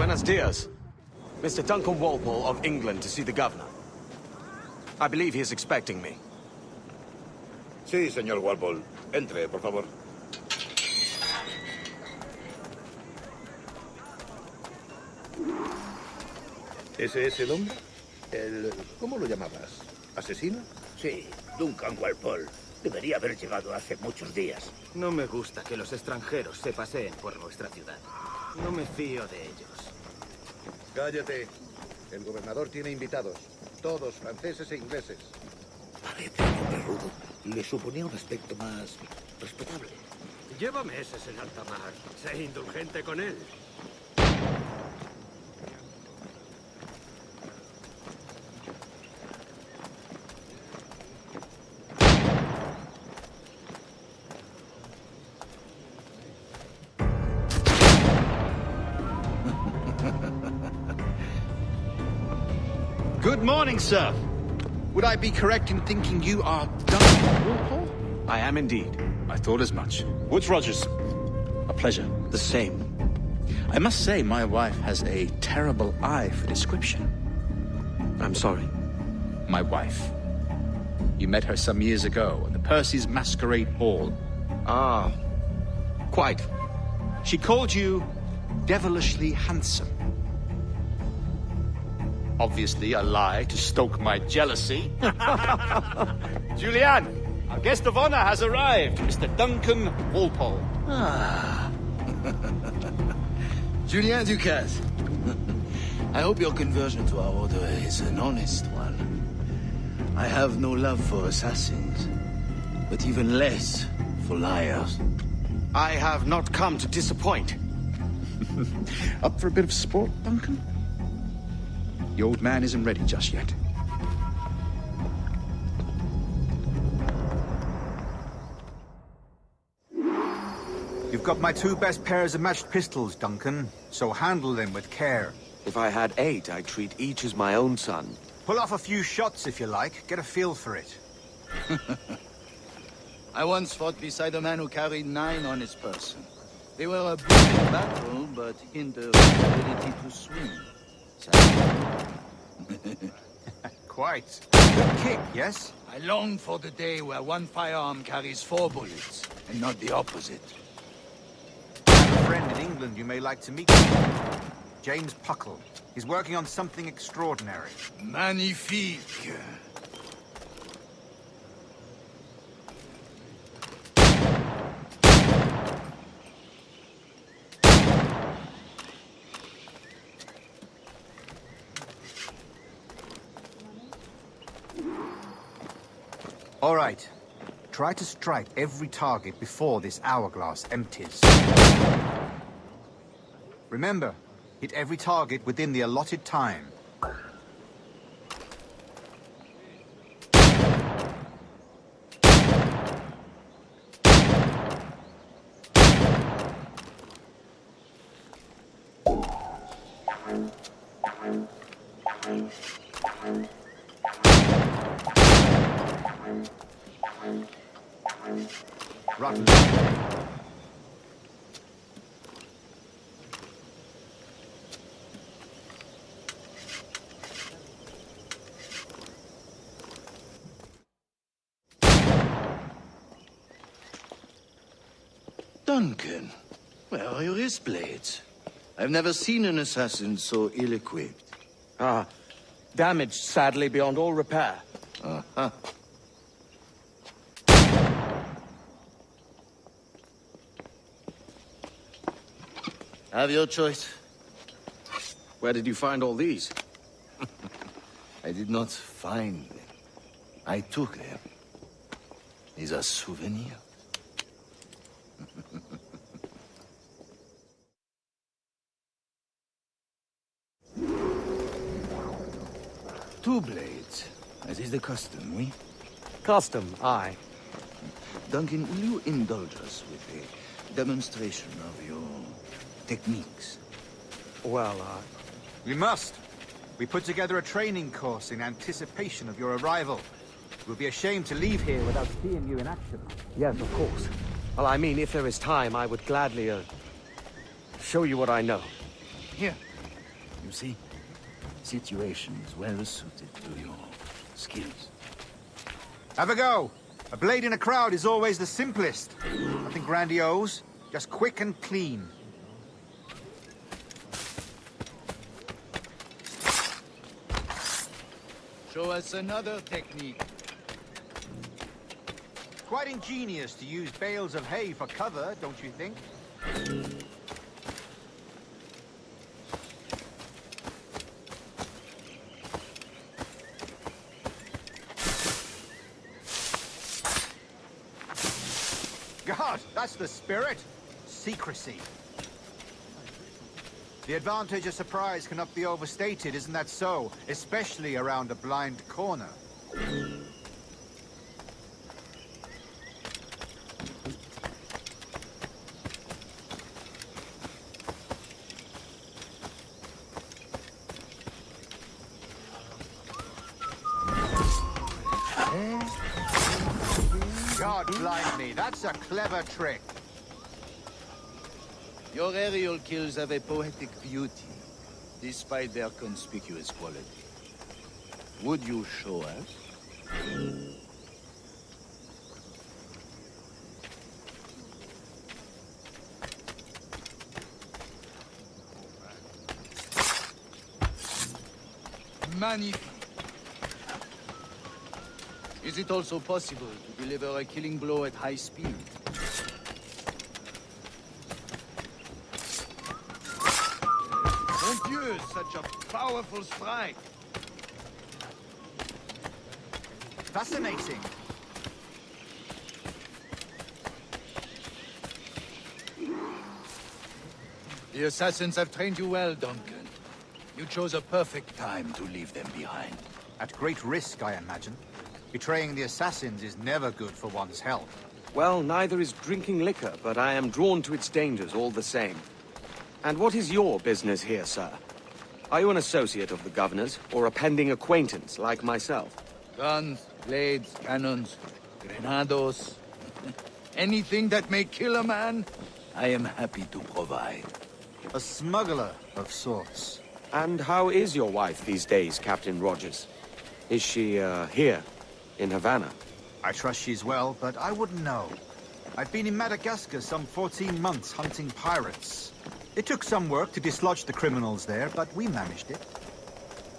Buenos dias. Mr. Duncan Walpole of England to see the governor. I believe he is expecting me. Sí, señor Walpole. Entre, por favor. ¿Ese es el hombre? ¿Cómo lo llamabas? ¿Asesino? Sí, Duncan Walpole. Debería haber llegado hace muchos días. No me gusta que los extranjeros se paseen por nuestra ciudad. No me fío de ellos. Cállate. El gobernador tiene invitados. Todos franceses e ingleses. Parece un hombre rudo. Le suponía un aspecto más respetable. Lleva meses en alta mar. Sé indulgente con él. Good morning, sir. Would I be correct in thinking you are Duncan Walpole? I am indeed. I thought as much. Woods Rogers. A pleasure. The same. I must say, my wife has a terrible eye for description. I'm sorry. My wife. You met her some years ago at the Percy's Masquerade Ball. Ah, quite. She called you devilishly handsome. Obviously a lie to stoke my jealousy. Julianne, our guest of honor has arrived, Mr. Duncan Walpole. Ah. Julien Ducasse. I hope your conversion to our order is an honest one. I have no love for assassins, but even less for liars. I have not come to disappoint. Up for a bit of sport, Duncan? The old man isn't ready just yet. You've got my 2 best pairs of matched pistols, Duncan, so handle them with care. If I had 8, I'd treat each as my own son. Pull off a few shots if you like, get a feel for it. I once fought beside a man who carried 9 on his person. They were a brutal battle, but hindered ability to swim. Quite. Good kick, yes? I long for the day where one firearm carries 4 bullets, and not the opposite. I have a friend in England you may like to meet. James Puckle. He's working on something extraordinary. Magnifique. All right. Try to strike every target before this hourglass empties. Remember, hit every target within the allotted time. Rotten. Duncan, where are your wrist blades? I've never seen an assassin so ill-equipped. Ah, damaged sadly beyond all repair. Uh-huh. Have your choice. Where did you find all these? I did not find them. I took them. These are souvenirs. 2 blades, as is the custom, oui? Custom, aye. Duncan, will you indulge us with a demonstration of your techniques? Well, We must. We put together a training course in anticipation of your arrival. It would be a shame to leave here without seeing you in action. yes, of course. Well, I mean, if there is time, I would gladly, show you what I know. Here, you see? Situations well suited to your skills. Have a go. A blade in a crowd is always the simplest. Nothing grandiose, just quick and clean. Show us another technique. Quite ingenious to use bales of hay for cover, don't you think? God, that's the spirit. Secrecy. The advantage of surprise cannot be overstated, isn't that so? Especially around a blind corner. God blind me, that's a clever trick. Your aerial kills have a poetic beauty, despite their conspicuous quality. Would you show us? Magnifique. Is it also possible to deliver a killing blow at high speed? Mon Dieu, such a powerful strike! Fascinating. The Assassins have trained you well, Duncan. You chose a perfect time to leave them behind. At great risk, I imagine. Betraying the Assassins is never good for one's health. Well, neither is drinking liquor, but I am drawn to its dangers all the same. And what is your business here, sir? Are you an associate of the governor's, or a pending acquaintance like myself? Guns, blades, cannons, grenados. Anything that may kill a man, I am happy to provide. A smuggler of sorts. And how is your wife these days, Captain Rogers? Is she, here, in Havana? I trust she's well, but I wouldn't know. I've been in Madagascar some 14 months hunting pirates. It took some work to dislodge the criminals there, but we managed it.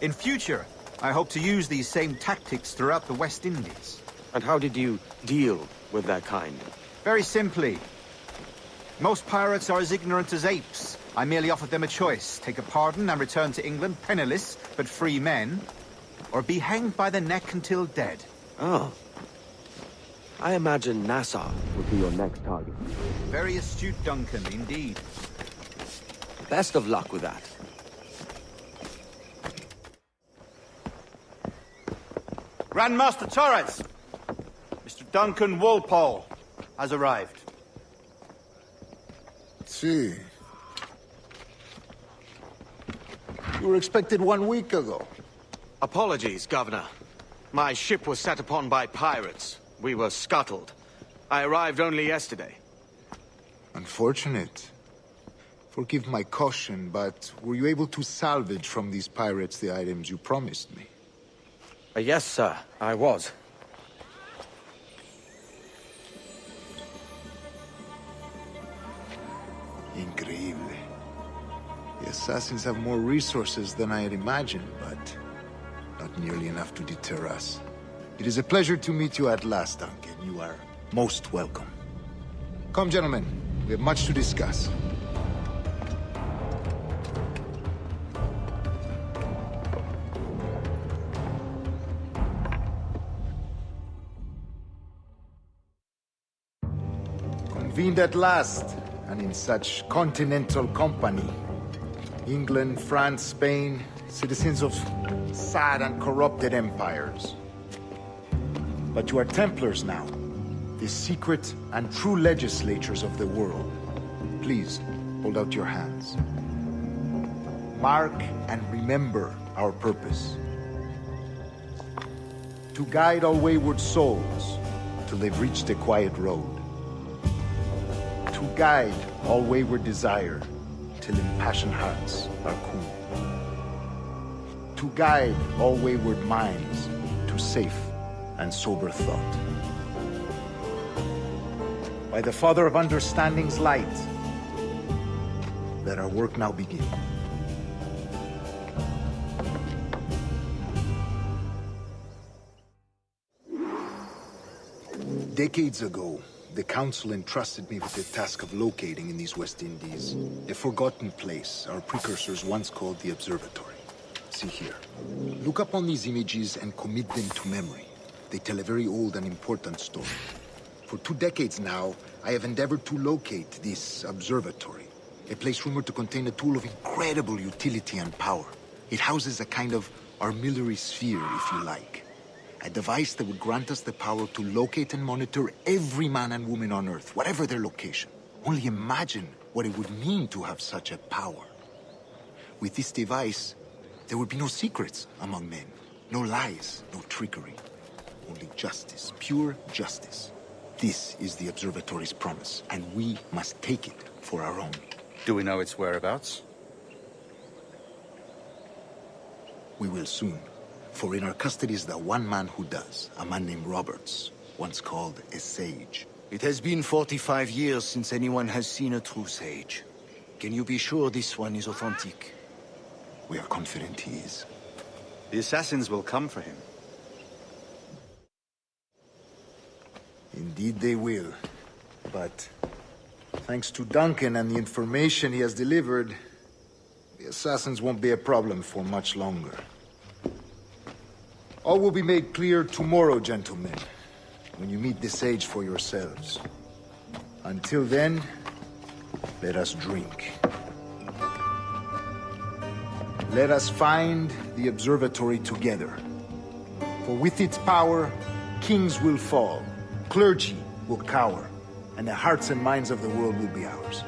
In future, I hope to use these same tactics throughout the West Indies. And how did you deal with their kind? Very simply. Most pirates are as ignorant as apes. I merely offered them a choice. Take a pardon and return to England penniless, but free men. Or be hanged by the neck until dead. Oh. I imagine Nassau would be your next target. Very astute, Duncan, indeed. Best of luck with that. Grandmaster Torres! Mr. Duncan Walpole has arrived. See. You were expected 1 week ago. Apologies, Governor. My ship was set upon by pirates. We were scuttled. I arrived only yesterday. Unfortunate. Forgive my caution, but were you able to salvage from these pirates the items you promised me? Yes, sir, I was. Increíble. The Assassins have more resources than I had imagined, but not nearly enough to deter us. It is a pleasure to meet you at last, Duncan. You are most welcome. Come, gentlemen. We have much to discuss. Convened at last, and in such continental company. England, France, Spain, citizens of sad and corrupted empires. But you are Templars now, the secret and true legislators of the world. Please, hold out your hands. Mark and remember our purpose. To guide all wayward souls till they've reached a quiet road. To guide all wayward desire till impassioned hearts are cool. to guide all wayward minds to safe and sober thought. By the Father of Understanding's light, let our work now begin. Decades ago, the Council entrusted me with the task of locating in these West Indies a forgotten place our precursors once called the Observatory. See here. Look up on these images and commit them to memory. They tell a very old and important story. For 2 decades now, I have endeavored to locate this observatory, a place rumored to contain a tool of incredible utility and power. It houses a kind of armillary sphere, if you like. A device that would grant us the power to locate and monitor every man and woman on Earth, whatever their location. Only imagine what it would mean to have such a power. With this device, there would be no secrets among men, no lies, no trickery. Only justice, pure justice. This is the Observatory's promise, and we must take it for our own. Do we know its whereabouts? We will soon. For in our custody is the one man who does, a man named Roberts, once called a sage. It has been 45 years since anyone has seen a true sage. Can you be sure this one is authentic? We are confident he is. The Assassins will come for him. Indeed they will. But thanks to Duncan and the information he has delivered, the Assassins won't be a problem for much longer. All will be made clear tomorrow, gentlemen, when you meet the sage for yourselves. Until then, let us drink. Let us find the observatory together. For with its power, kings will fall, clergy will cower, and the hearts and minds of the world will be ours.